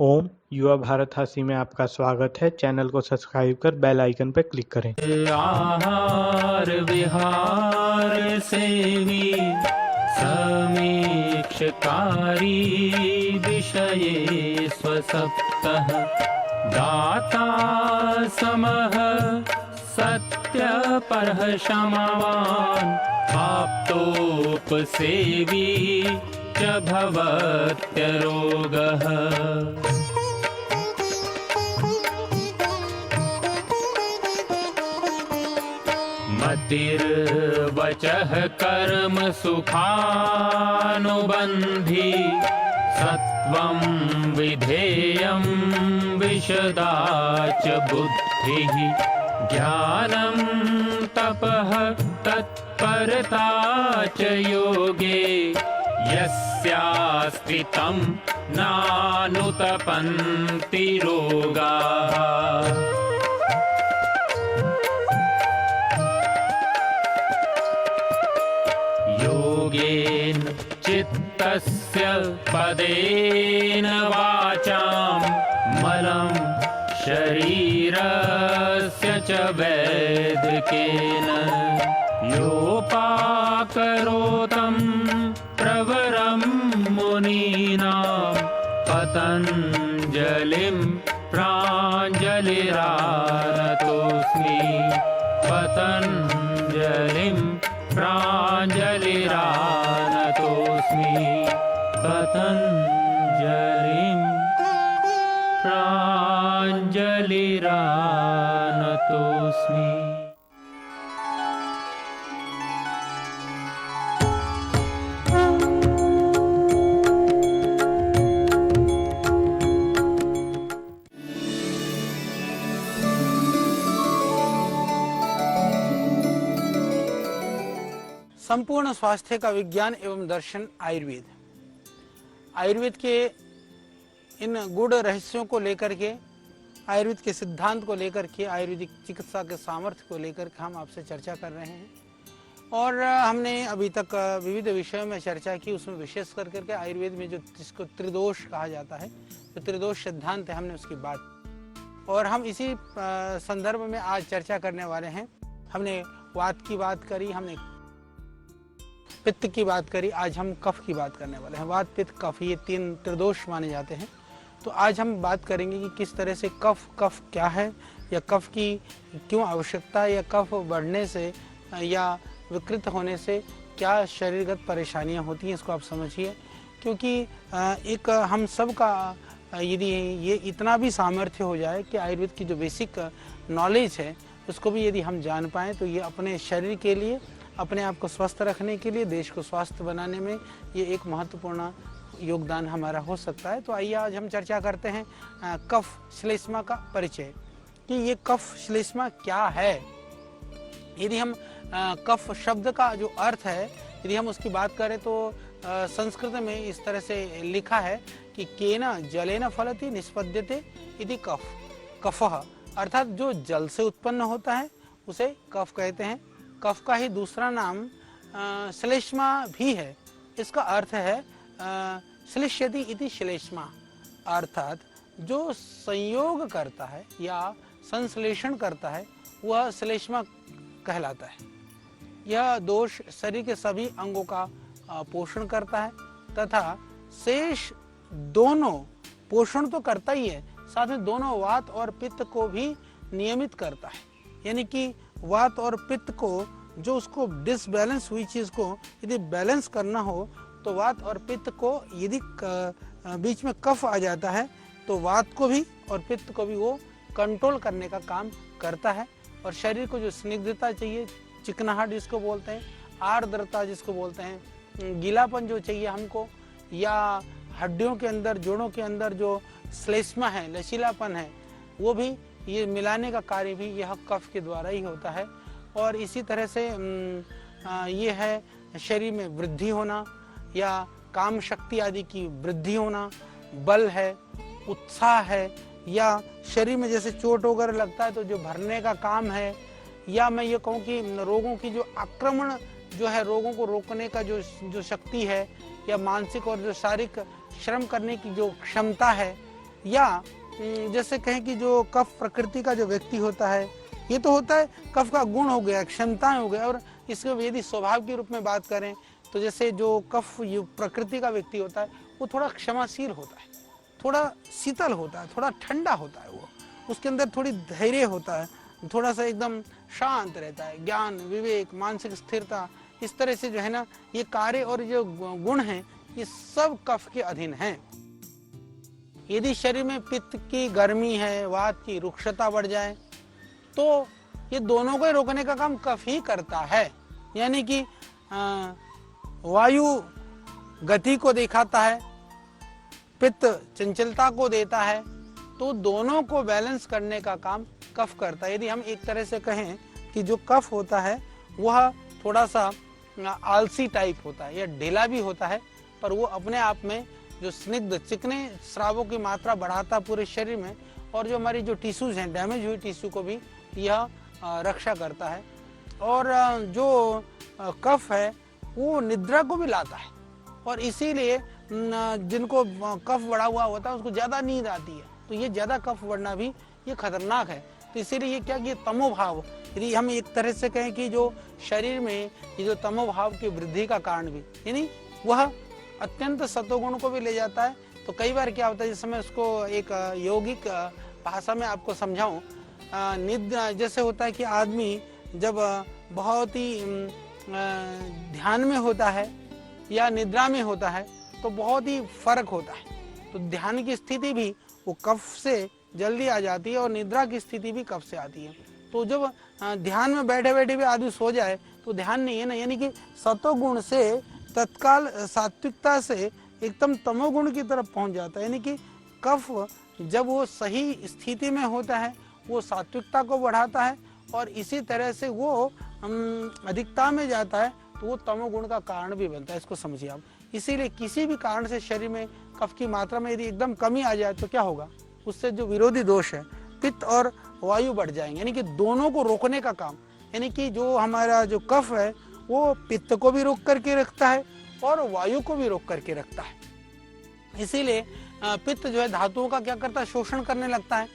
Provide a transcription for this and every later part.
ओम युवा भारत हासी में आपका स्वागत है। चैनल को सब्सक्राइब कर बेल आइकन पर क्लिक करें। आहार विहार सेवी समीक्षकारी विषये स्वसप्तः दाता समः सत्यपरः क्षमावान् आप्तोपसेवी च भवत्यरोगः। मतिर्वचः कर्म सुखानुबन्धी सत्वं विधेयं विशदा च बुद्धिः ज्ञानं तपः तत्परता च योगे यस्यास्ति तं नानुतपन्ति रोगाः। योगेन चित्तस्य पदेन वाचां मलं शरीरस्य च वैदिकेन योपाकरोतं प्रवरं मुनीनां पतञ्जलिं प्राञ्जलिरानतोऽस्मि पतञ्जलिं प्राञ्जलिरानतोऽस्मि पतञ्जलिं प्राञ्जलिरानतोऽस्मि। संपूर्ण स्वास्थ्य का विज्ञान एवं दर्शन आयुर्वेद। आयुर्वेद के इन गूढ़ रहस्यों को लेकर के, आयुर्वेद के सिद्धांत को लेकर के, आयुर्वेदिक चिकित्सा के सामर्थ्य को लेकर के हम आपसे चर्चा कर रहे हैं। और हमने अभी तक विविध विषयों में चर्चा की। उसमें विशेष कर करके आयुर्वेद में जो जिसको त्रिदोष कहा जाता है, जो त्रिदोष सिद्धांत है, हमने उसकी बात, और हम इसी संदर्भ में आज चर्चा करने वाले हैं। हमने वात की बात करी, हमने पित्त की बात करी, आज हम कफ की बात करने वाले हैं। वात, पित्त, कफ, ये तीन त्रिदोष माने जाते हैं। तो आज हम बात करेंगे कि किस तरह से कफ क्या है, या कफ की क्यों आवश्यकता है, या कफ बढ़ने से या विकृत होने से क्या शरीरगत परेशानियां होती हैं, इसको आप समझिए। क्योंकि एक हम सब का यदि ये इतना भी सामर्थ्य हो जाए कि आयुर्वेद की जो बेसिक नॉलेज है उसको भी यदि हम जान पाएँ, तो ये अपने शरीर के लिए, अपने आप को स्वस्थ रखने के लिए, देश को स्वस्थ बनाने में ये एक महत्वपूर्ण योगदान हमारा हो सकता है। तो आइए आज हम चर्चा करते हैं कफ श्लेष्मा का परिचय, कि ये कफ श्लेष्मा क्या है। यदि हम कफ शब्द का जो अर्थ है, यदि हम उसकी बात करें तो संस्कृत में इस तरह से लिखा है कि केना जलेन फलति निष्पद्यते इति कफ। कफः अर्थात जो जल से उत्पन्न होता है उसे कफ कहते हैं। कफ का ही दूसरा नाम श्लेष्मा भी है। इसका अर्थ है श्लिष्यति इति श्लेष्मा, अर्थात जो संयोग करता है या संश्लेषण करता है वह श्लेष्मा कहलाता है। यह दोष शरीर के सभी अंगों का पोषण करता है तथा शेष दोनों पोषण तो करता ही है, साथ में दोनों वात और पित्त को भी नियमित करता है। यानी कि वात और पित्त को, जो उसको डिसबैलेंस हुई चीज को यदि बैलेंस करना हो, तो वात और पित्त को यदि बीच में कफ आ जाता है तो वात को भी और पित्त को भी वो कंट्रोल करने का काम करता है। और शरीर को जो स्निग्धता चाहिए, चिकनाहट जिसको बोलते हैं, आर्द्रता जिसको बोलते हैं, गीलापन जो चाहिए हमको, या हड्डियों के अंदर, जोड़ों के अंदर जो श्लेष्मा है, लचीलापन है, वो भी ये मिलाने का कार्य भी यह कफ के द्वारा ही होता है। और इसी तरह से ये है शरीर में वृद्धि होना, या काम शक्ति आदि की वृद्धि होना, बल है, उत्साह है, या शरीर में जैसे चोट वगैरह लगता है तो जो भरने का काम है, या मैं ये कहूँ कि रोगों की जो आक्रमण जो है, रोगों को रोकने का जो शक्ति है, या मानसिक और जो शारीरिक श्रम करने की जो क्षमता है, या जैसे कहें कि जो कफ प्रकृति का जो व्यक्ति होता है, ये तो होता है कफ का गुण हो गया, क्षमताएं हो गया। और इसके यदि स्वभाव के रूप में बात करें तो जैसे जो कफ प्रकृति का व्यक्ति होता है वो थोड़ा क्षमाशील होता है, थोड़ा शीतल होता है, थोड़ा ठंडा होता है, वो उसके अंदर थोड़ी धैर्य होता है, थोड़ा सा एकदम शांत रहता है, ज्ञान, विवेक, मानसिक स्थिरता, इस तरह से जो है ना ये कार्य और जो गुण हैं ये सब कफ के अधीन हैं। यदि शरीर में पित्त की गर्मी है, वात की रुक्षता बढ़ जाए तो ये दोनों को रोकने का काम कफ ही करता है। यानी कि वायु गति को दिखाता है, पित्त चंचलता को देता है, तो दोनों को बैलेंस करने का काम कफ करता है। यदि हम एक तरह से कहें कि जो कफ होता है वह थोड़ा सा आलसी टाइप होता है या ढीला भी होता है, पर वो अपने आप में जो स्निग्ध चिकने स्रावों की मात्रा बढ़ाता पूरे शरीर में, और जो हमारी जो टिश्यूज हैं, डैमेज हुई टिश्यू को भी यह रक्षा करता है। और जो कफ है वो निद्रा को भी लाता है, और इसीलिए जिनको कफ बढ़ा हुआ होता है उसको ज़्यादा नींद आती है, तो ये ज़्यादा कफ बढ़ना भी ये खतरनाक है। तो इसीलिए ये क्या कि तमोभाव, यदि हम एक तरह से कहें कि जो शरीर में ये जो तमोभाव की वृद्धि का कारण भी, यानी वह अत्यंत सतोगुण को भी ले जाता है। तो कई बार क्या होता है, जिस समय उसको एक यौगिक भाषा में आपको समझाऊं, निद्रा जैसे होता है कि आदमी जब बहुत ही ध्यान में होता है या निद्रा में होता है तो बहुत ही फर्क होता है। तो ध्यान की स्थिति भी वो कफ से जल्दी आ जाती है और निद्रा की स्थिति भी कफ से आती है। तो जब ध्यान में बैठे बैठे भी आदमी सो जाए तो ध्यान नहीं है ना, यानी कि सतोगुण से तत्काल सात्विकता से एकदम तमोगुण की तरफ पहुंच जाता है। यानी कि कफ जब वो सही स्थिति में होता है वो सात्विकता को बढ़ाता है, और इसी तरह से वो अधिकता में जाता है तो वो तमोगुण का कारण भी बनता है। इसको समझिए आप। इसीलिए किसी भी कारण से शरीर में कफ की मात्रा में यदि एकदम कमी आ जाए तो क्या होगा, उससे जो विरोधी दोष है पित्त और वायु बढ़ जाएंगे। यानी कि दोनों को रोकने का काम, यानी कि जो हमारा जो कफ है वो पित्त को भी रोक करके रखता है और वायु को भी रोक करके रखता है। इसीलिए पित्त जो है धातुओं का क्या करता है, शोषण करने लगता है।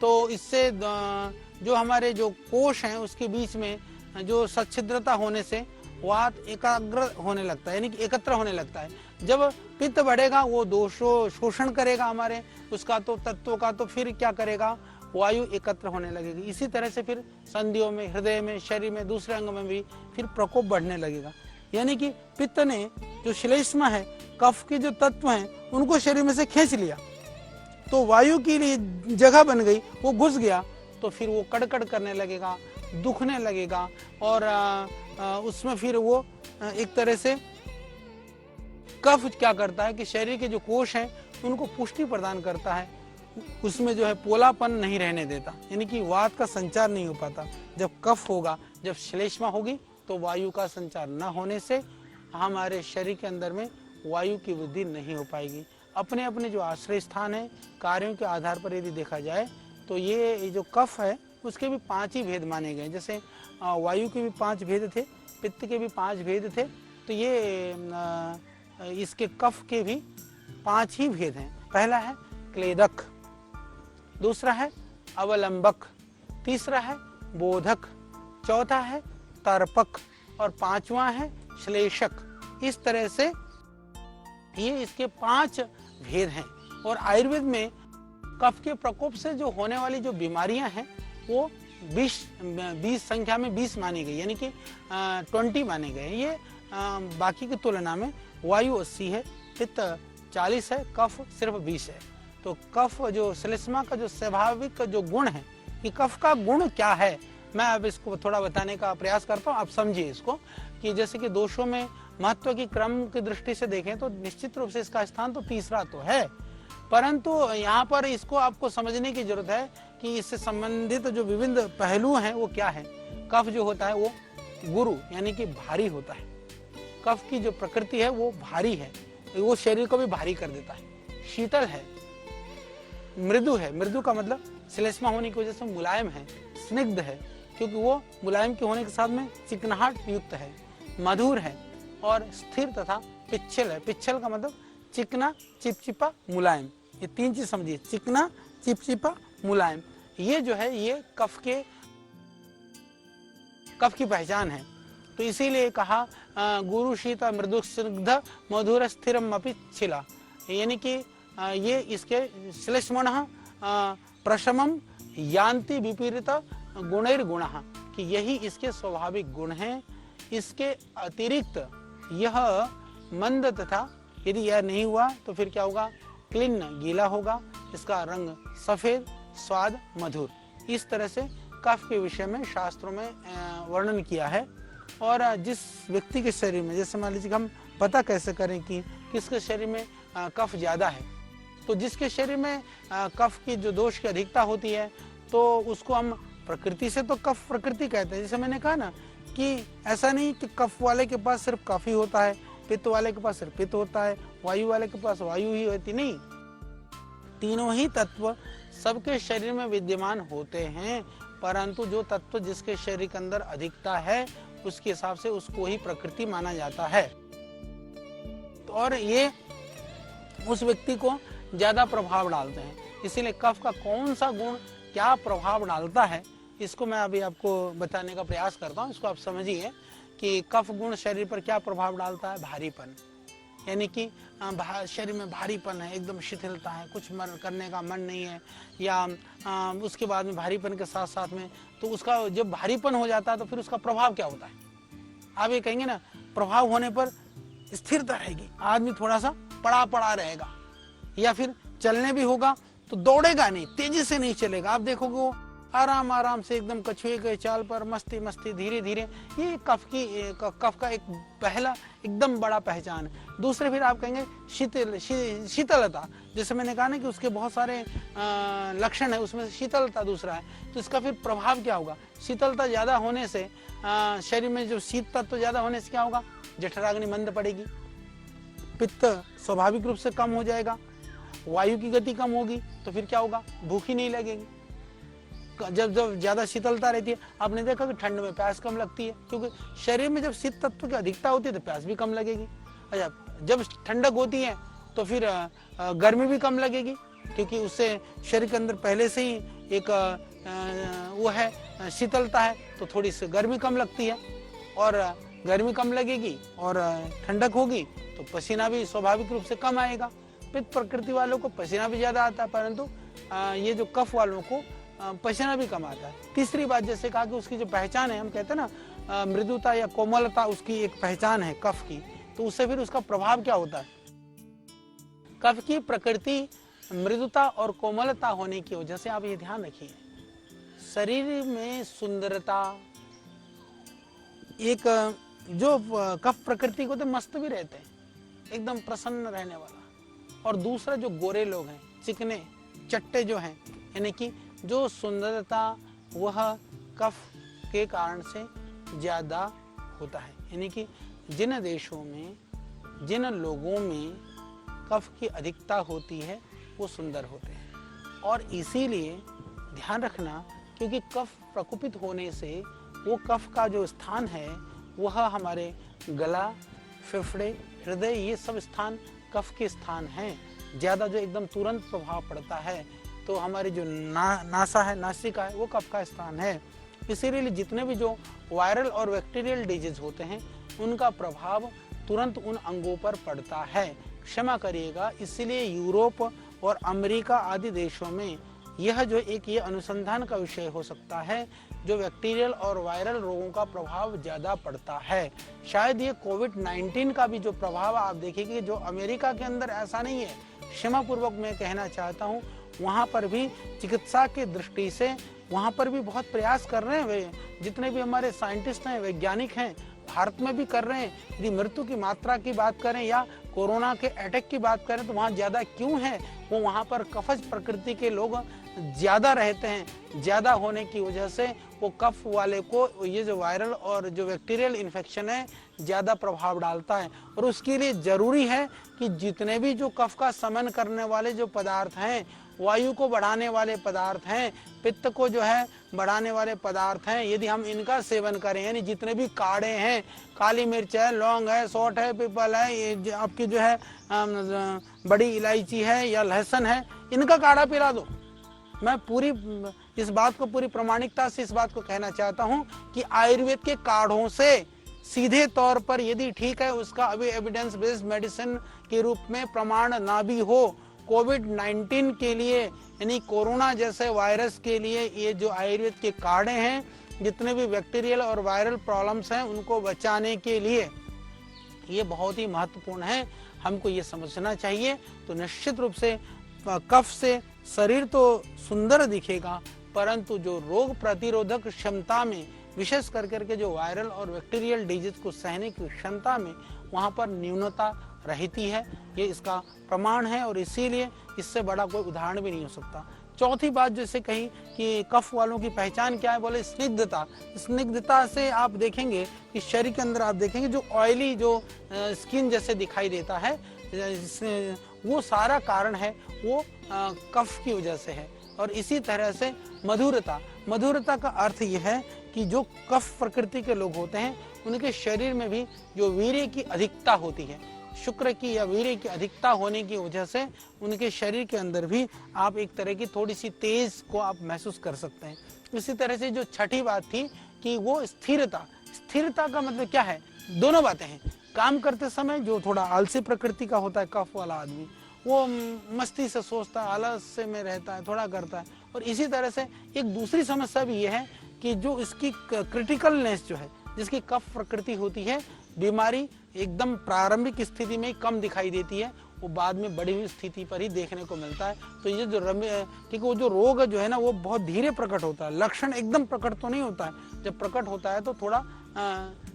तो इससे जो हमारे जो कोश हैं उसके बीच में जो सच्छिद्रता होने से वात एकाग्र होने लगता है, यानी कि एकत्र होने लगता है। जब पित्त बढ़ेगा वो दोषों शोषण करेगा हमारे उसका तो तत्वों का, तो फिर क्या करेगा, वायु एकत्र होने लगेगी। इसी तरह से फिर संधियों में, हृदय में, शरीर में, दूसरे अंग में भी फिर प्रकोप बढ़ने लगेगा। यानी कि पित्त ने जो श्लेष्मा है, कफ के जो तत्व हैं उनको शरीर में से खींच लिया, तो वायु के लिए जगह बन गई, वो घुस गया, तो फिर वो कड़कड़ करने लगेगा, दुखने लगेगा, और उसमें फिर वो एक तरह से कफ क्या करता है कि शरीर के जो कोश हैं उनको पुष्टि प्रदान करता है, उसमें जो है पोलापन नहीं रहने देता, यानी कि वात का संचार नहीं हो पाता। जब कफ होगा, जब श्लेष्मा होगी तो वायु का संचार न होने से हमारे शरीर के अंदर में वायु की वृद्धि नहीं हो पाएगी। अपने अपने जो आश्रय स्थान है, कार्यों के आधार पर यदि देखा जाए तो ये जो कफ है उसके भी 5 ही भेद माने गए। जैसे वायु के भी 5 भेद थे, पित्त के भी 5 भेद थे, तो ये इसके कफ के भी 5 ही भेद हैं। पहला है क्लेदक, दूसरा है अवलंबक, तीसरा है बोधक, चौथा है तर्पक, और 5वां है श्लेषक। इस तरह से ये इसके 5 भेद हैं। और आयुर्वेद में कफ के प्रकोप से जो होने वाली जो बीमारियां हैं वो 20 संख्या में 20 मानी गई, यानी कि 20 माने गए। ये बाकी की तुलना में वायु 80 है, पित्त 40 है, कफ सिर्फ 20 है। तो कफ जो श्लेष्मा का जो स्वाभाविक जो गुण है कि कफ का गुण क्या है, मैं अब इसको थोड़ा बताने का प्रयास करता हूँ। आप समझिए इसको कि जैसे कि दोषों में महत्व की क्रम की दृष्टि से देखें तो निश्चित रूप से इसका स्थान तो तीसरा तो है, परंतु यहाँ पर इसको आपको समझने की जरूरत है कि इससे संबंधित जो विभिन्न पहलू हैं वो क्या है। कफ जो होता है वो गुरु यानी कि भारी होता है। कफ की जो प्रकृति है वो भारी है, वो शरीर को भी भारी कर देता है। शीतल है, मृदु है, मृदु का मतलब श्लेष्मा होने की वजह से मुलायम है, स्निग्ध है क्योंकि वो मुलायम के होने के साथ में चिकनाहट युक्त है, मधुर है, और स्थिर तथा पिच्छल है। पिच्छल का मतलब चिकना, चिपचिपा, मुलायम, ये तीन चीज समझिए, चिकना, चिपचिपा, मुलायम। ये जो है ये कफ की पहचान है। तो इसीलिए कहा गुरु शीत मृदु स्निग्ध मधुर स्थिरम अपि छिला, यानी कि ये इसके श्लेष्मण प्रशमम यान्ति विपरीत गुणैर्गुण, कि यही इसके स्वाभाविक गुण हैं। इसके अतिरिक्त यह मंद तथा, यदि यह नहीं हुआ तो फिर क्या होगा, क्लिन्न, गीला होगा, इसका रंग सफेद, स्वाद मधुर। इस तरह से कफ के विषय में शास्त्रों में वर्णन किया है। और जिस व्यक्ति के शरीर में, जैसे मान लीजिए हम पता कैसे करें कि किसके शरीर में कफ ज्यादा है, तो जिसके शरीर में कफ की जो दोष की अधिकता होती है तो उसको हम प्रकृति से तो कफ प्रकृति कहते हैं। जैसे मैंने कहा ना कि ऐसा नहीं कि कफ वाले के पास सिर्फ कफ ही होता है, पित्त वाले के पास सिर्फ पित्त होता है, वायु वाले के पास वायु ही होती, नहीं, तीनों ही तत्व सबके शरीर में विद्यमान होते हैं, परंतु जो तत्व जिसके शरीर के अंदर अधिकता है उसके हिसाब से उसको ही प्रकृति माना जाता है। और ये उस व्यक्ति को ज्यादा प्रभाव डालते हैं। इसीलिए कफ का कौन सा गुण क्या प्रभाव डालता है, इसको मैं अभी आपको बताने का प्रयास करता हूँ। इसको आप समझिए कि कफ गुण शरीर पर क्या प्रभाव डालता है। भारीपन, यानी कि शरीर में भारीपन है, एकदम शिथिलता है, कुछ करने का मन नहीं है, या उसके बाद में भारीपन के साथ साथ में, तो उसका जब भारीपन हो जाता है तो फिर उसका प्रभाव क्या होता है। आप ये कहेंगे ना, प्रभाव होने पर स्थिरता रहेगी, आदमी थोड़ा सा पड़ा पड़ा रहेगा, या फिर चलने भी होगा तो दौड़ेगा नहीं, तेजी से नहीं चलेगा। आप देखोगे वो आराम आराम से एकदम कछुए के चाल पर मस्ती मस्ती धीरे धीरे। ये कफ का एक पहला एकदम बड़ा पहचान है। दूसरे फिर आप कहेंगे शीतलता, जैसे मैंने कहा ना कि उसके बहुत सारे लक्षण है, उसमें से शीतलता दूसरा है। तो इसका फिर प्रभाव क्या होगा। शीतलता ज्यादा होने से शरीर में जो शीत तत्व ज्यादा होने से क्या होगा, जठराग्नि मंद पड़ेगी, पित्त स्वाभाविक रूप से कम हो जाएगा, वायु की गति कम होगी, तो फिर क्या होगा, भूख ही नहीं लगेगी। जब ज्यादा शीतलता रहती है, आपने देखा कि ठंड में प्यास कम लगती है, क्योंकि शरीर में जब शीत तत्व की अधिकता होती है तो प्यास भी कम लगेगी। अच्छा, जब ठंडक होती है तो फिर गर्मी भी कम लगेगी, क्योंकि उससे शरीर के अंदर पहले से ही एक वो है शीतलता है, तो थोड़ी सी गर्मी कम लगती है, और गर्मी कम लगेगी और ठंडक होगी तो पसीना भी स्वाभाविक रूप से कम आएगा। पित्त प्रकृति वालों को पसीना भी ज्यादा आता है, परंतु ये जो कफ वालों को पसीना भी कम आता है। तीसरी बात, जैसे कहा कि उसकी जो पहचान है, हम कहते हैं ना मृदुता या कोमलता उसकी एक पहचान है कफ की, तो उससे फिर उसका प्रभाव क्या होता है। कफ की प्रकृति मृदुता और कोमलता होने की वजह से आप ये ध्यान रखिए, शरीर में सुंदरता, एक जो कफ प्रकृति को तो मस्त भी रहते हैं, एकदम प्रसन्न रहने वाला, और दूसरा जो गोरे लोग हैं, चिकने चट्टे जो हैं, यानी कि जो सुंदरता वह कफ के कारण से ज्यादा होता है। यानी कि जिन देशों में, जिन लोगों में कफ की अधिकता होती है वो सुंदर होते हैं। और इसीलिए ध्यान रखना, क्योंकि कफ प्रकोपित होने से वो कफ का जो स्थान है वह हमारे गला, फेफड़े, हृदय, ये सब स्थान कफ के स्थान हैं। ज्यादा जो एकदम तुरंत प्रभाव पड़ता है तो हमारी जो नासा है, नासिका है, वो कफ का स्थान है। इसीलिए जितने भी जो वायरल और बैक्टीरियल डिजीज होते हैं उनका प्रभाव तुरंत उन अंगों पर पड़ता है। क्षमा करिएगा, इसीलिए यूरोप और अमेरिका आदि देशों में यह जो एक ये अनुसंधान का विषय हो सकता है, जो बैक्टीरियल और वायरल रोगों का प्रभाव ज्यादा पड़ता है। शायद ये कोविड-19 का भी जो प्रभाव आप देखेंगे, जो अमेरिका के अंदर ऐसा नहीं है, क्षमा पूर्वक मैं कहना चाहता हूँ, वहाँ पर भी चिकित्सा की दृष्टि से वहाँ पर भी बहुत प्रयास कर रहे हैं वे, जितने भी हमारे साइंटिस्ट हैं, वैज्ञानिक हैं, भारत में भी कर रहे हैं। यदि मृत्यु की मात्रा की बात करें या कोरोना के अटैक की बात करें तो वहाँ ज्यादा क्यों है, वो वहाँ पर कफज प्रकृति के लोग ज्यादा रहते हैं। ज्यादा होने की वजह से वो कफ वाले को ये जो वायरल और जो बैक्टीरियल इन्फेक्शन है ज्यादा प्रभाव डालता है। और उसके लिए जरूरी है कि जितने भी जो कफ का शमन करने वाले जो पदार्थ हैं वायु को बढ़ाने वाले पदार्थ हैं, पित्त को जो है बढ़ाने वाले पदार्थ हैं। यदि हम इनका सेवन करें, यानी जितने भी काढ़े हैं, काली मिर्च है, लौंग है, सौंठ है, पीपल है, ये आपकी जो है बड़ी इलायची है या लहसुन है, इनका काढ़ा पिला दो। मैं पूरी इस बात को पूरी प्रामाणिकता से इस बात को कहना चाहता हूं कि आयुर्वेद के काढ़ों से सीधे तौर पर यदि ठीक है, उसका अभी एविडेंस बेस्ड मेडिसिन के रूप में प्रमाण ना भी हो, कोविड-19 के लिए यानी कोरोना जैसे वायरस के लिए ये जो आयुर्वेद के काढ़े हैं, जितने भी बैक्टीरियल और वायरल प्रॉब्लम्स हैं उनको बचाने के लिए ये बहुत ही महत्वपूर्ण है। हमको ये समझना चाहिए। तो निश्चित रूप से कफ से शरीर तो सुंदर दिखेगा, परंतु जो रोग प्रतिरोधक क्षमता में, विशेष करके जो वायरल और बैक्टीरियल डिजीज को सहने की क्षमता में वहाँ पर न्यूनता रहती है। ये इसका प्रमाण है और इसीलिए इससे बड़ा कोई उदाहरण भी नहीं हो सकता। चौथी बात जैसे कही कि कफ वालों की पहचान क्या है, बोले स्निग्धता। स्निग्धता से आप देखेंगे कि शरीर के अंदर आप देखेंगे जो ऑयली जो स्किन जैसे दिखाई देता है, वो सारा कारण है वो कफ की वजह से है। और इसी तरह से मधुरता, मधुरता का अर्थ यह है कि जो कफ प्रकृति के लोग होते हैं उनके शरीर में भी जो वीर्य की अधिकता होती है, शुक्र की या वीर्य की अधिकता होने की वजह से उनके शरीर के अंदर भी आप एक तरह की थोड़ी सी तेज को आप महसूस कर सकते हैं। इसी तरह से जो छठी बात थी कि वो स्थिरता, स्थिरता का मतलब क्या है, दोनों बातें हैं। काम करते समय जो थोड़ा आलसी प्रकृति का होता है कफ वाला आदमी, वो मस्ती से सोचता है, आलस्य में रहता है, थोड़ा करता है। और इसी तरह से एक दूसरी समस्या भी ये है कि जो इसकी क्रिटिकलनेस जो है, जिसकी कफ प्रकृति होती है, बीमारी एकदम प्रारंभिक स्थिति में कम दिखाई देती है, वो बाद में बढ़ी हुई स्थिति पर ही देखने को मिलता है। तो ये जो ठीक है, वो जो रोग जो है ना वो बहुत धीरे प्रकट होता है, लक्षण एकदम प्रकट तो नहीं होता है। जब प्रकट होता है तो थोड़ा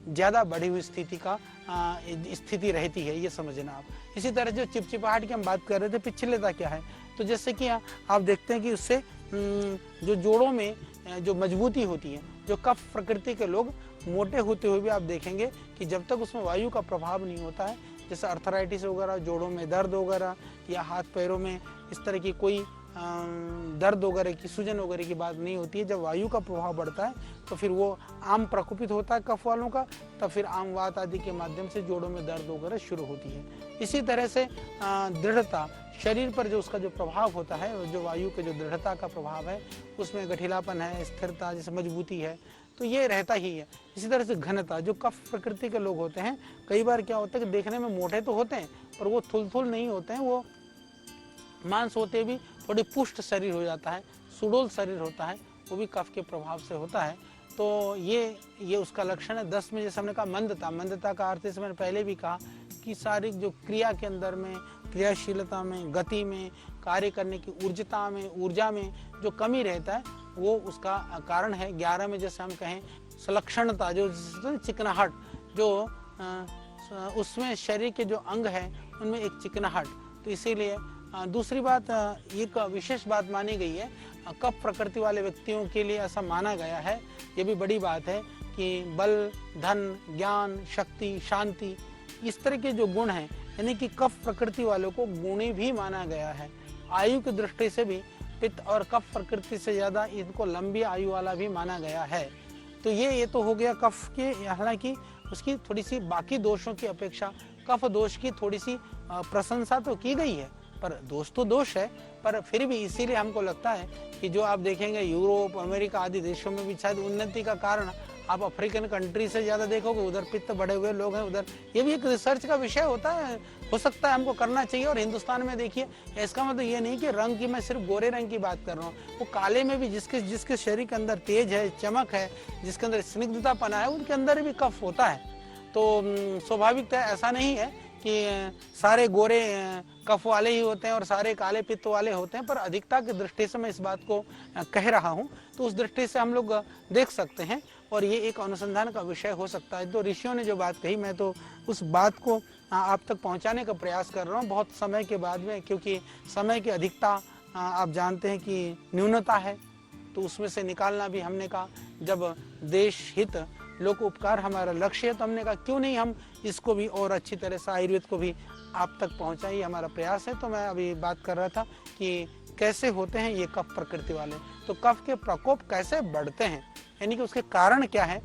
ज़्यादा बढ़ी हुई स्थिति का स्थिति रहती है, ये समझना आप। इसी तरह जो चिपचिपाहट की हम बात कर रहे थे, पिछलेता क्या है, तो जैसे कि आप देखते हैं कि उससे जो जोड़ों में जो मजबूती होती है, जो कफ प्रकृति के लोग मोटे होते हुए भी आप देखेंगे कि जब तक उसमें वायु का प्रभाव नहीं होता है, जैसे अर्थराइटिस वगैरह, जोड़ों में दर्द वगैरह या हाथ पैरों में इस तरह की कोई दर्द वगैरह की, सूजन वगैरह की बात नहीं होती है। जब वायु का प्रभाव बढ़ता है तो फिर वो आम प्रकोपित होता है कफ वालों का, तब फिर आम वात आदि के माध्यम से जोड़ों में दर्द वगैरह शुरू होती है। इसी तरह से दृढ़ता, शरीर पर जो उसका जो प्रभाव होता है, जो वायु के जो दृढ़ता का प्रभाव है, उसमें गठिलापन है, स्थिरता, जैसे मजबूती है, तो ये रहता ही है। इसी तरह से घनता, जो कफ प्रकृति के लोग होते हैं, कई बार क्या होता है कि देखने में मोटे तो होते हैं पर वो थुलथुल नहीं होते हैं, वो मांस होते भी थोड़ी पुष्ट शरीर हो जाता है, सुडोल शरीर होता है, वो भी कफ के प्रभाव से होता है। तो ये उसका लक्षण है। 10 में जैसे हमने कहा मंदता, मंदता का अर्थ जैसे मैंने पहले भी कहा कि शारीरिक जो क्रिया के अंदर में, क्रियाशीलता में, गति में, कार्य करने की ऊर्जता में, ऊर्जा में जो कमी रहता है वो उसका कारण है। 11 में जैसे हम कहें सुलक्षणता, जो चिकनाहट, जो उसमें शरीर के जो अंग हैं उनमें एक चिकनाहट। तो इसीलिए दूसरी बात, एक विशेष बात मानी गई है कफ प्रकृति वाले व्यक्तियों के लिए, ऐसा माना गया है, ये भी बड़ी बात है कि बल, धन, ज्ञान, शक्ति, शांति, इस तरह के जो गुण हैं, यानी कि कफ प्रकृति वालों को गुणी भी माना गया है। आयु की दृष्टि से भी पित्त और कफ प्रकृति से ज़्यादा इनको लंबी आयु वाला भी माना गया है। तो ये तो हो गया कफ के, हालांकि उसकी थोड़ी सी बाकी दोषों की अपेक्षा कफ दोष की थोड़ी सी प्रशंसा तो की गई है, पर दोष तो दोष है। पर फिर भी इसीलिए हमको लगता है कि जो आप देखेंगे यूरोप, अमेरिका आदि देशों में भी शायद उन्नति का कारण आप अफ्रीकन कंट्री से ज़्यादा देखोगे, उधर पित्त बढ़े हुए लोग हैं उधर। ये भी एक रिसर्च का विषय होता है, हो सकता है हमको करना चाहिए। और हिंदुस्तान में देखिए, इसका मतलब ये नहीं कि रंग की, मैं सिर्फ गोरे रंग की बात कर रहा हूँ, वो काले में भी जिसके शरीर के अंदर तेज है, चमक है, जिसके अंदर स्निग्धतापना है, उनके अंदर भी कफ होता है। तो स्वाभाविकता ऐसा नहीं है कि सारे गोरे कफ वाले ही होते हैं और सारे काले पित्त वाले होते हैं, पर अधिकता की दृष्टि से मैं इस बात को कह रहा हूँ। तो उस दृष्टि से हम लोग देख सकते हैं और ये एक अनुसंधान का विषय हो सकता है। तो ऋषियों ने जो बात कही, मैं तो उस बात को आप तक पहुँचाने का प्रयास कर रहा हूँ बहुत समय के बाद में, क्योंकि समय की अधिकता आप जानते हैं कि न्यूनता है, तो उसमें से निकालना भी हमने कहा, जब देश हित लोक उपकार हमारा लक्ष्य है, तो हमने कहा क्यों नहीं हम इसको भी और अच्छी तरह से आयुर्वेद को भी आप तक पहुंचाइए, हमारा प्रयास है। तो मैं अभी बात कर रहा था कि कैसे होते हैं ये कफ प्रकृति वाले, तो कफ के प्रकोप कैसे बढ़ते हैं, यानी कि उसके कारण क्या है।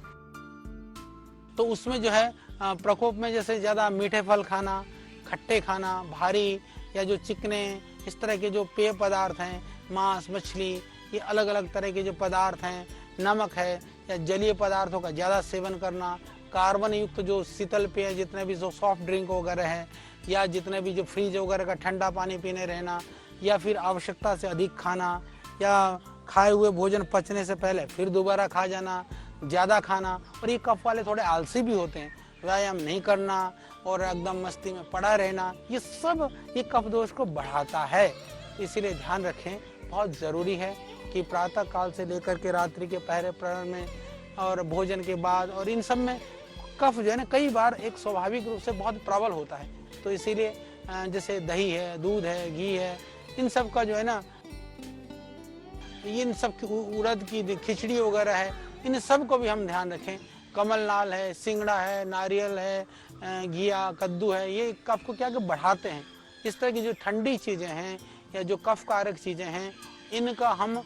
तो उसमें जो है प्रकोप में जैसे ज़्यादा मीठे फल खाना, खट्टे खाना, भारी या जो चिकने इस तरह के जो पेय पदार्थ हैं, मांस, मछली, ये अलग अलग तरह के जो पदार्थ हैं, नमक है या जलीय पदार्थों का ज़्यादा सेवन करना, कार्बन युक्त जो शीतल पेय जितने भी जो सॉफ्ट ड्रिंक वगैरह है, या जितने भी जो फ्रीज वगैरह का ठंडा पानी पीने रहना, या फिर आवश्यकता से अधिक खाना, या खाए हुए भोजन पचने से पहले फिर दोबारा खा जाना, ज़्यादा खाना। और ये कफ वाले थोड़े आलसी भी होते हैं, व्यायाम नहीं करना और एकदम मस्ती में पड़ा रहना, ये सब ये कफ दोष को बढ़ाता है। इसीलिए ध्यान रखें, बहुत ज़रूरी है कि प्रातः काल से लेकर के रात्रि के पहले प्रहर में और भोजन के बाद और इन सब में कफ जो है ना कई बार एक स्वाभाविक रूप से बहुत प्रबल होता है। तो इसीलिए जैसे दही है, दूध है, घी है, इन सब का जो है ना, इन सब की उड़द की खिचड़ी वगैरह है, इन सब को भी हम ध्यान रखें। कमल नाल है, सिंगड़ा है, नारियल है, घिया, कद्दू है, ये कफ को क्या कि बढ़ाते हैं। इस तरह की जो ठंडी चीज़ें हैं या जो कफ कारक चीज़ें हैं, इनका हम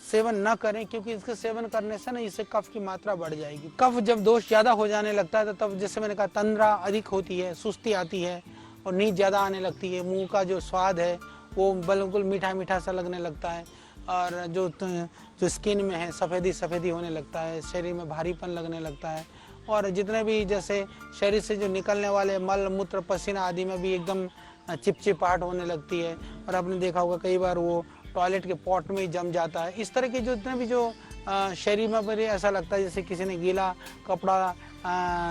सेवन न करें, क्योंकि इसके सेवन करने से ना इससे कफ की मात्रा बढ़ जाएगी। कफ जब दोष ज़्यादा हो जाने लगता है तो तब जैसे मैंने कहा तंद्रा अधिक होती है, सुस्ती आती है और नींद ज़्यादा आने लगती है, मुंह का जो स्वाद है वो बिल्कुल मीठा मीठा सा लगने लगता है, और जो स्किन में है सफ़ेदी होने लगता है, शरीर में भारीपन लगने लगता है, और जितने भी जैसे शरीर से जो निकलने वाले मल मूत्र पसीना आदि में भी एकदम चिपचिपाहट होने लगती है। और आपने देखा होगा कई बार वो टॉयलेट के पॉट में ही जम जाता है। इस तरह के जो जितने भी जो शरीर में बड़े ऐसा लगता है जैसे किसी ने गीला कपड़ा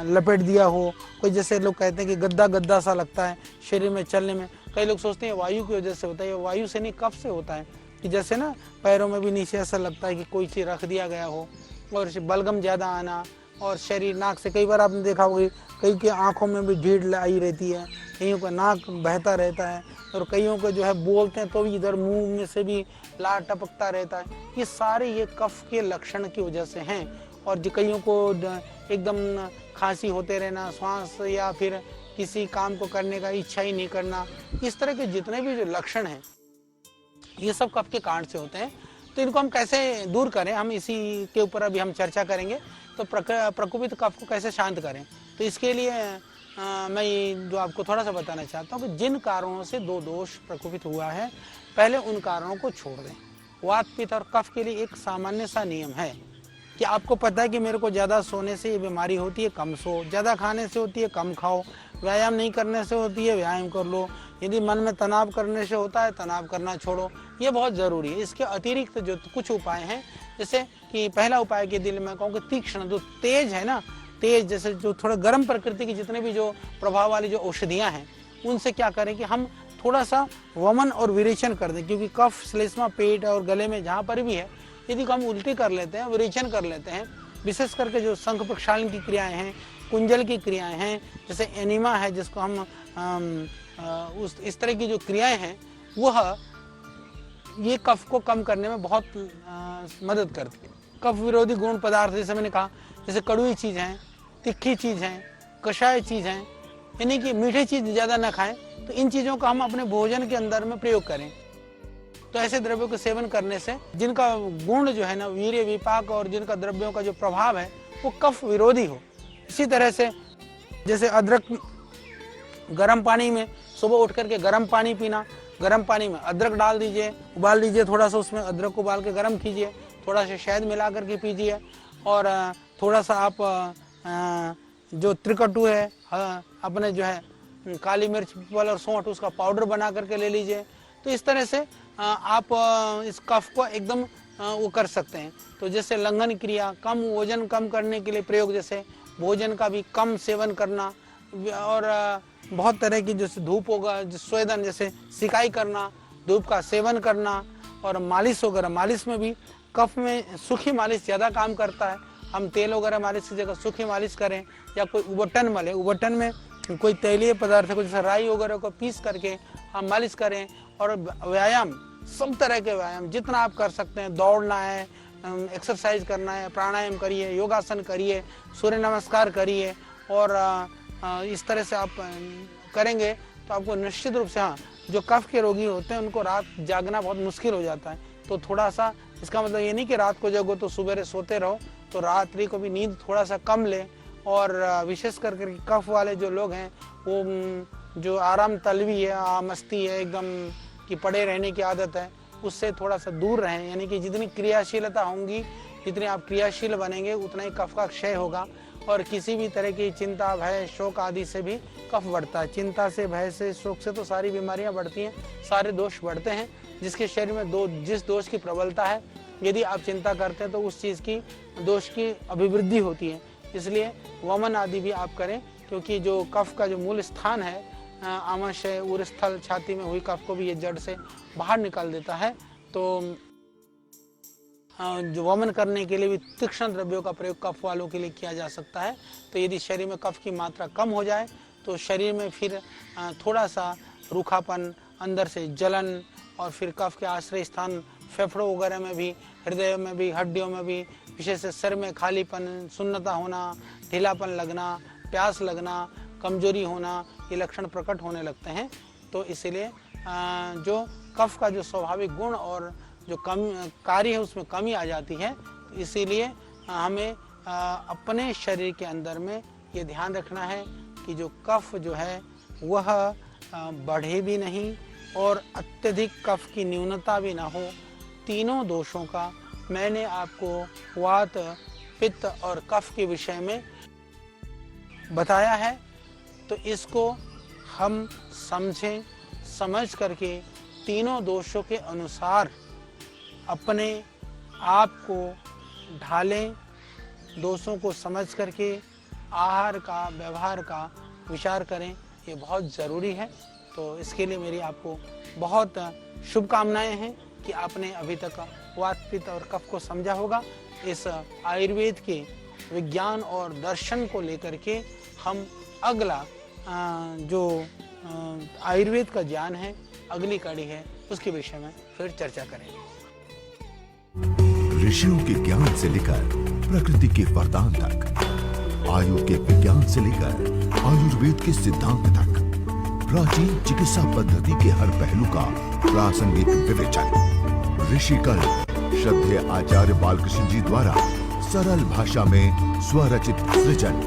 लपेट दिया हो, कोई जैसे लोग कहते हैं कि गद्दा सा लगता है शरीर में चलने में। कई लोग सोचते हैं वायु की वजह से होता है, वायु से नहीं कफ से होता है, कि जैसे ना पैरों में भी नीचे ऐसा लगता है कि कोई चीज़ रख दिया गया हो, और बलगम ज़्यादा आना, और शरीर नाक से कई बार आपने देखा होगा कई की आंखों में भी ढीढ़ आई रहती है, कईयों का नाक बहता रहता है, और कईयों को जो है बोलते हैं तो भी इधर मुंह में से भी लार टपकता रहता है। ये सारे ये कफ के लक्षण की वजह से हैं। और जो कईयों को एकदम खांसी होते रहना, श्वास या फिर किसी काम को करने का इच्छा ही नहीं करना, इस तरह के जितने भी जो लक्षण हैं ये सब कफ के कारण से होते हैं। तो इनको हम कैसे दूर करें, हम इसी के ऊपर अभी हम चर्चा करेंगे। तो प्रकोपित कफ को कैसे शांत करें, तो इसके लिए मैं जो आपको थोड़ा सा बताना चाहता हूँ कि जिन कारणों से दो दोष प्रकोपित हुआ है, पहले उन कारणों को छोड़ दें। वात पित्त और कफ के लिए एक सामान्य सा नियम है कि आपको पता है कि मेरे को ज़्यादा सोने से ये बीमारी होती है, कम सो, ज़्यादा खाने से होती है, कम खाओ, व्यायाम नहीं करने से होती है, व्यायाम कर लो, यदि मन में तनाव करने से होता है तनाव करना छोड़ो। ये बहुत ज़रूरी है। इसके अतिरिक्त जो कुछ उपाय हैं, जैसे कि पहला उपाय के दिल में कहूँ कि तीक्ष्ण जो तेज है ना, तेज जैसे जो थोड़ा गर्म प्रकृति की जितने भी जो प्रभाव वाली जो औषधियाँ हैं, उनसे क्या करें कि हम थोड़ा सा वमन और विरेचन कर दें। क्योंकि कफ श्लेष्मा पेट और गले में जहाँ पर भी है, यदि हम उल्टी कर लेते हैं, विरेचन कर लेते हैं, विशेष करके जो शंख प्रक्षालन की क्रियाएं हैं, कुंजल की क्रियाएं हैं, जैसे एनिमा है जिसको हम इस तरह की जो क्रियाएं हैं, वह ये कफ को कम करने में बहुत मदद करती है। कफ विरोधी गुण पदार्थ जैसे मैंने कहा, जैसे कड़वी चीज़ हैं, तिखी चीज़ हैं, कषाय चीज़ हैं, यानी कि मीठी चीज़ ज़्यादा ना खाएं। तो इन चीज़ों का हम अपने भोजन के अंदर में प्रयोग करें। तो ऐसे द्रव्यों के सेवन करने से जिनका गुण जो है ना वीर्य विपाक, और जिनका द्रव्यों का जो प्रभाव है वो कफ विरोधी हो। इसी तरह से जैसे अदरक गर्म पानी में सुबह उठ करके गर्म पानी पीना, गर्म पानी में अदरक डाल दीजिए, उबाल लीजिए, थोड़ा सा उसमें अदरक उबाल के गर्म कीजिए, थोड़ा सा शहद मिला करके पीजिए, और थोड़ा सा आप जो त्रिकटु है अपने जो है काली मिर्च और सौंठ उसका पाउडर बना करके ले लीजिए। तो इस तरह से आप इस कफ को एकदम वो कर सकते हैं। तो जैसे लंघन क्रिया, कम वजन कम करने के लिए प्रयोग, जैसे भोजन का भी कम सेवन करना, और बहुत तरह की जैसे धूप होगा, स्वेदन जैसे सिकाई करना, धूप का सेवन करना, और मालिश वगैरह। मालिश में भी कफ में सूखी मालिश ज़्यादा काम करता है। हम तेल वगैरह मालिश की जगह सूखी मालिश करें, या कोई उबटन मले, उबटन में कोई तेलीय पदार्थ को जैसे राई वगैरह को पीस करके हम मालिश करें। और व्यायाम, सब तरह के व्यायाम जितना आप कर सकते हैं, दौड़ना है, एक्सरसाइज करना है, प्राणायाम करिए, योगासन करिए, सूर्य नमस्कार करिए, और इस तरह से आप करेंगे तो आपको निश्चित रूप से जो कफ के रोगी होते हैं उनको रात जागना बहुत मुश्किल हो जाता है। तो थोड़ा सा, इसका मतलब ये नहीं कि रात को जगो तो सुबह सोते रहो, तो रात्रि को भी नींद थोड़ा सा कम ले। और विशेष करके कफ वाले जो लोग हैं वो जो आराम तलवी है, मस्ती है एकदम कि पड़े रहने की आदत है, उससे थोड़ा सा दूर रहें। यानी कि जितनी क्रियाशीलता होंगी, जितने आप क्रियाशील बनेंगे, उतना ही कफ का क्षय होगा। और किसी भी तरह की चिंता, भय, शोक आदि से भी कफ बढ़ता है। चिंता से, भय से, शोक से तो सारी बीमारियां बढ़ती हैं, सारे दोष बढ़ते हैं। जिसके शरीर में जिस दोष की प्रबलता है, यदि आप चिंता करते हैं तो उस चीज़ की, दोष की अभिवृद्धि होती है। इसलिए वमन आदि भी आप करें, क्योंकि जो कफ का जो मूल स्थान है, आमाशय, उरस्थल, छाती में हुई कफ को भी ये जड़ से बाहर निकाल देता है। तो जो वमन करने के लिए भी तीक्ष्ण द्रव्यों का प्रयोग कफ वालों के लिए किया जा सकता है। तो यदि शरीर में कफ की मात्रा कम हो जाए तो शरीर में फिर थोड़ा सा रूखापन, अंदर से जलन, और फिर कफ के आश्रय स्थान फेफड़ों वगैरह में भी, हृदय में भी, हड्डियों में भी, विशेष से सिर में खालीपन, सुन्नता होना, ढीलापन लगना, प्यास लगना, कमजोरी होना, ये लक्षण प्रकट होने लगते हैं। तो इसीलिए जो कफ का जो स्वाभाविक गुण और जो कार्य है उसमें कमी आ जाती है। इसीलिए हमें अपने शरीर के अंदर में ये ध्यान रखना है कि जो कफ जो है वह बढ़े भी नहीं और अत्यधिक कफ की न्यूनता भी ना हो। तीनों दोषों का मैंने आपको वात, पित्त और कफ के विषय में बताया है। तो इसको हम समझें, समझ करके तीनों दोषों के अनुसार अपने आप को ढालें। दोषों को समझ करके आहार का, व्यवहार का विचार करें, ये बहुत ज़रूरी है। तो इसके लिए मेरी आपको बहुत शुभकामनाएं हैं कि आपने अभी तक वात, पित्त और कफ को समझा होगा। इस आयुर्वेद के विज्ञान और दर्शन को लेकर के हम अगला जो आयुर्वेद का ज्ञान है, अगली कड़ी है, उसके विषय में फिर चर्चा करेंगे। ऋषियों के ज्ञान से लेकर प्रकृति के वरदान तक, आयु के विज्ञान से लेकर आयुर्वेद के सिद्धांत तक, प्राचीन चिकित्सा पद्धति के हर पहलू का प्रासंगिक विवेचन। ऋषिकल श्रद्धेय आचार्य बालकृष्ण जी द्वारा सरल भाषा में स्वरचित सृजन,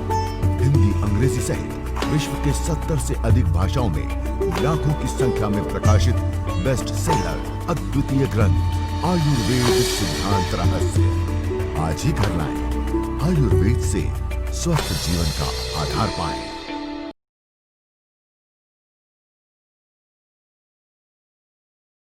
हिंदी, अंग्रेजी सहित विश्व के 70 से अधिक भाषाओं में लाखों की संख्या में प्रकाशित बेस्ट सेलर अद्वितीय ग्रंथ आयुर्वेद सिद्धांत रहस्य आज ही घर लाएं। आयुर्वेद से स्वस्थ जीवन का आधार पाएं।